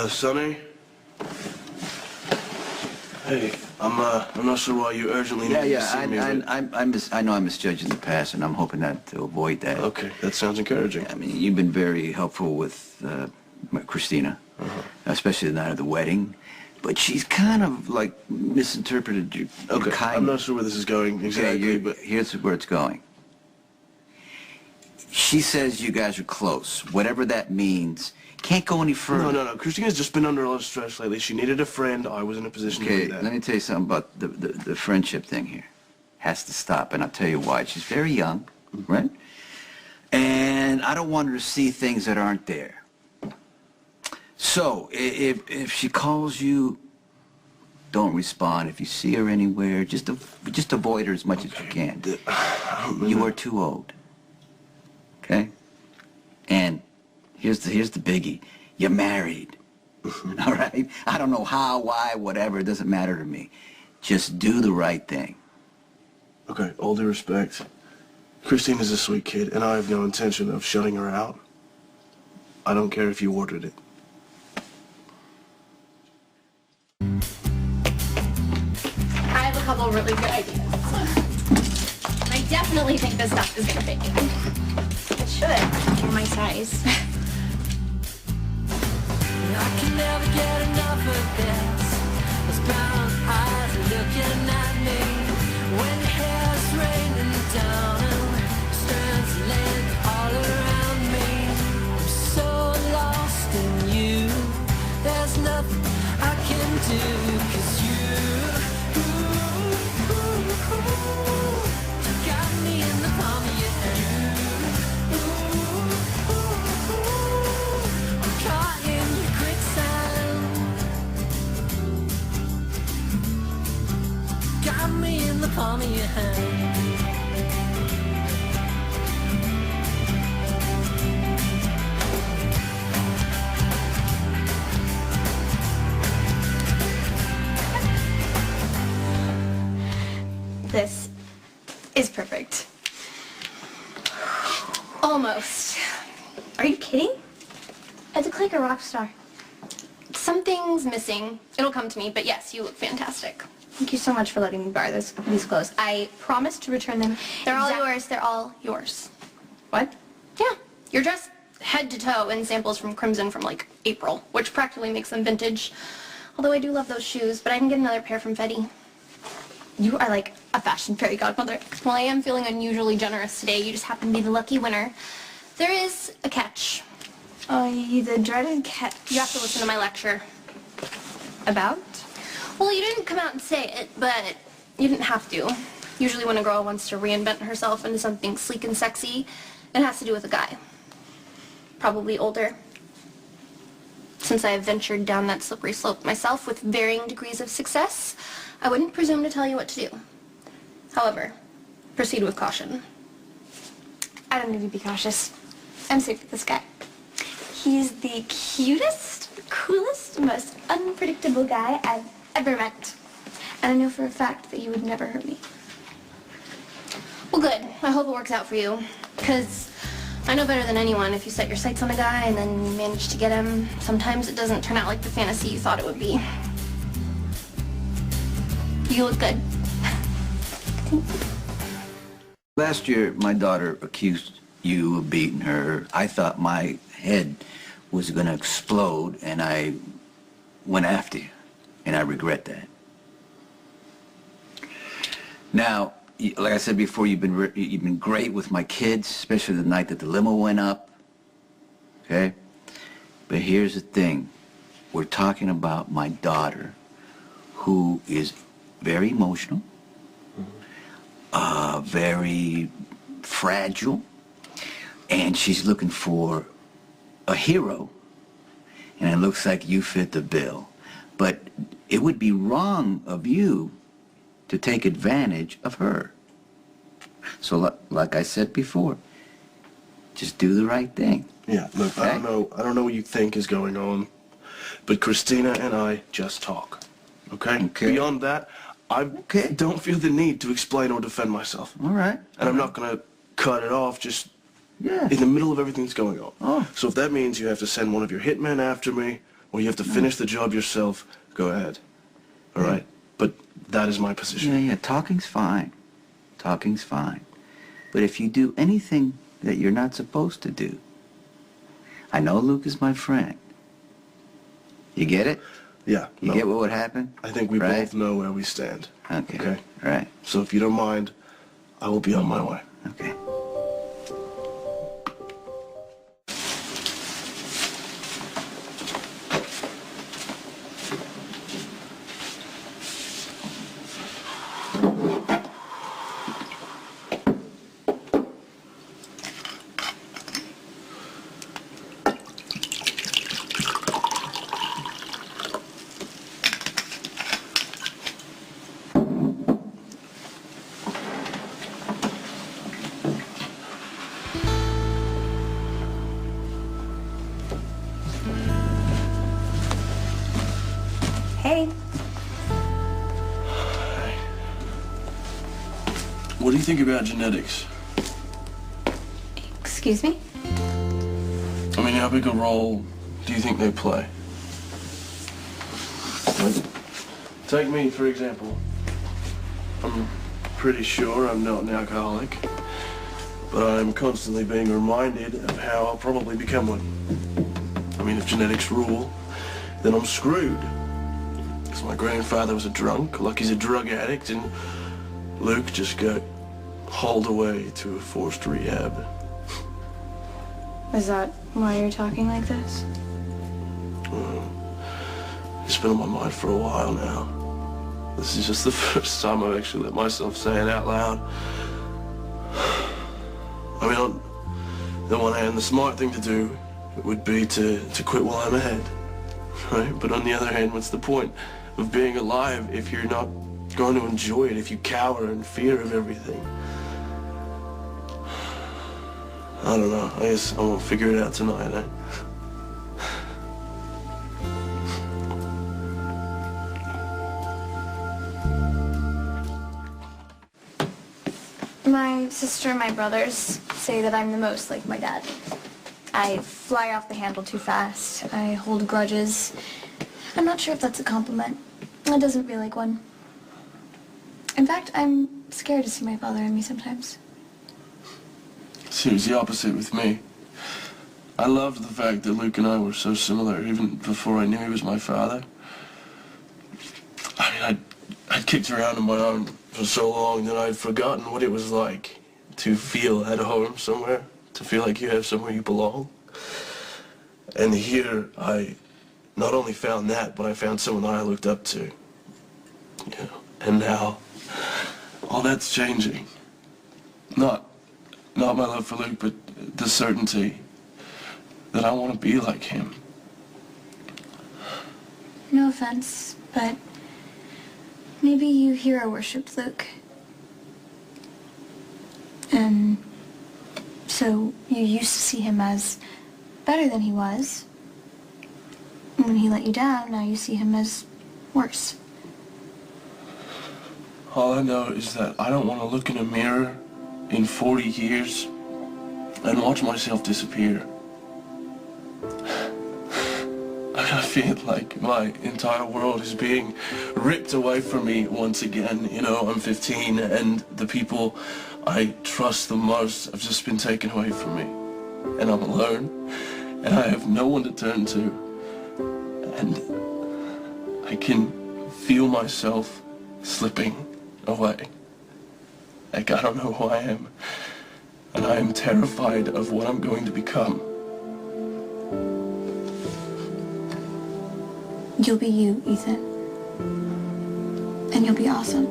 Sonny? Hey, I'm not sure why you urgently need to see me. I know I misjudged in the past, and I'm hoping not to avoid that. Okay, that sounds encouraging. I mean, you've been very helpful with Kristina, especially the night of the wedding. But she's kind of like misinterpreted your kindness. I'm not sure where this is going exactly, but here's where it's going. She says you guys are close. Whatever that means, can't go any further. No. Christina's just been under a lot of stress lately. She needed a friend. I was in a position to do that. Okay, let me tell you something about the friendship thing here. Has to stop, and I'll tell you why. She's very young, right? And I don't want her to see things that aren't there. So, if she calls you, don't respond. If you see her anywhere, just avoid her as much as you can. You are too old. Okay? And here's the biggie. You're married. All right? I don't know how, why, whatever. It doesn't matter to me. Just do the right thing. Okay, all due respect. Christina's a sweet kid, and I have no intention of shutting her out. I don't care if you ordered it. I have a couple really good ideas. I definitely think this stuff is gonna fit you. It should. You're my size. I can never get enough of this. Those brown eyes are looking at me. When your hair's raining down and strands land all around me. I'm so lost in you. There's nothing I can do, 'cause you got me in the palm of your hand. I'm caught in your quicksand. Got me in the palm of your hand. This is perfect. Almost. Are you kidding? I look like a rock star. Something's missing. It'll come to me, but yes, you look fantastic. Thank you so much for letting me borrow these clothes. I promise to return them. They're all yours. They're all yours. What? Yeah. You're dressed head to toe in samples from Crimson from like April, which practically makes them vintage. Although I do love those shoes, but I can get another pair from Fetty. You are like a fashion fairy godmother. Well, I am feeling unusually generous today. You just happen to be the lucky winner. There is a catch. Oh, the dreaded catch. You have to listen to my lecture. About? Well, you didn't come out and say it, but you didn't have to. Usually when a girl wants to reinvent herself into something sleek and sexy, it has to do with a guy. Probably older. Since I have ventured down that slippery slope myself with varying degrees of success, I wouldn't presume to tell you what to do. However, proceed with caution. I don't need to be cautious. I'm safe with this guy. He's the cutest, coolest, most unpredictable guy I've ever met. And I know for a fact that he would never hurt me. Well, good. I hope it works out for you. Because I know better than anyone, if you set your sights on a guy and then you manage to get him, sometimes it doesn't turn out like the fantasy you thought it would be. You look good. Last year, my daughter accused you of beating her. I thought my head was going to explode, and I went after you, and I regret that. Now, like I said before, you've been great with my kids, especially the night that the limo went up. Okay? But here's the thing. We're talking about my daughter, who is very emotional, very fragile, and she's looking for a hero, and it looks like you fit the bill. But it would be wrong of you to take advantage of her. So like I said before, just do the right thing. Yeah, look, okay? I don't know what you think is going on, but Kristina and I just talk. Okay? Beyond that, I don't feel the need to explain or defend myself. All right. And I'm not going to cut it off just in the middle of everything that's going on. Oh. So if that means you have to send one of your hitmen after me, or you have to finish the job yourself, go ahead. All right? But that is my position. Yeah, talking's fine. Talking's fine. But if you do anything that you're not supposed to do, I know Luke is my friend. You get it? Yeah. You No. get what would happen? I think we Right? both know where we stand. Okay. Okay? Right. So if you don't mind, I will be on my way. Okay. Hey. What do you think about genetics? Excuse me? I mean, how big a role do you think they play? Like, take me, for example. I'm pretty sure I'm not an alcoholic, but I'm constantly being reminded of how I'll probably become one. I mean, if genetics rule, then I'm screwed. Because my grandfather was a drunk, like he's a drug addict, and Luke just got hauled away to a forced rehab. Is that why you're talking like this? It's been on my mind for a while now. This is just the first time I've actually let myself say it out loud. I mean, on the one hand, the smart thing to do would be to quit while I'm ahead, right? But on the other hand, what's the point of being alive if you're not going to enjoy it, if you cower in fear of everything? I don't know. I guess I won't figure it out tonight, eh? My sister and my brothers say that I'm the most like my dad. I fly off the handle too fast. I hold grudges. I'm not sure if that's a compliment. It doesn't feel like one. In fact, I'm scared to see my father in me sometimes. See, it was the opposite with me. I loved the fact that Luke and I were so similar, even before I knew he was my father. I mean, I'd kicked around on my own for so long that I'd forgotten what it was like to feel at home somewhere, to feel like you have somewhere you belong. And here, I not only found that, but I found someone that I looked up to. You know, and now, all that's changing. Not my love for Luke, but the certainty that I want to be like him. No offense, but maybe you hero worshipped Luke. And so you used to see him as better than he was. And when he let you down, now you see him as worse. All I know is that I don't want to look in a mirror in 40 years and watch myself disappear. I feel like my entire world is being ripped away from me once again. You know, I'm 15 and the people I trust the most have just been taken away from me. And I'm alone and I have no one to turn to. And I can feel myself slipping away. Like, I don't know who I am. And I am terrified of what I'm going to become. You'll be you, Ethan. And you'll be awesome.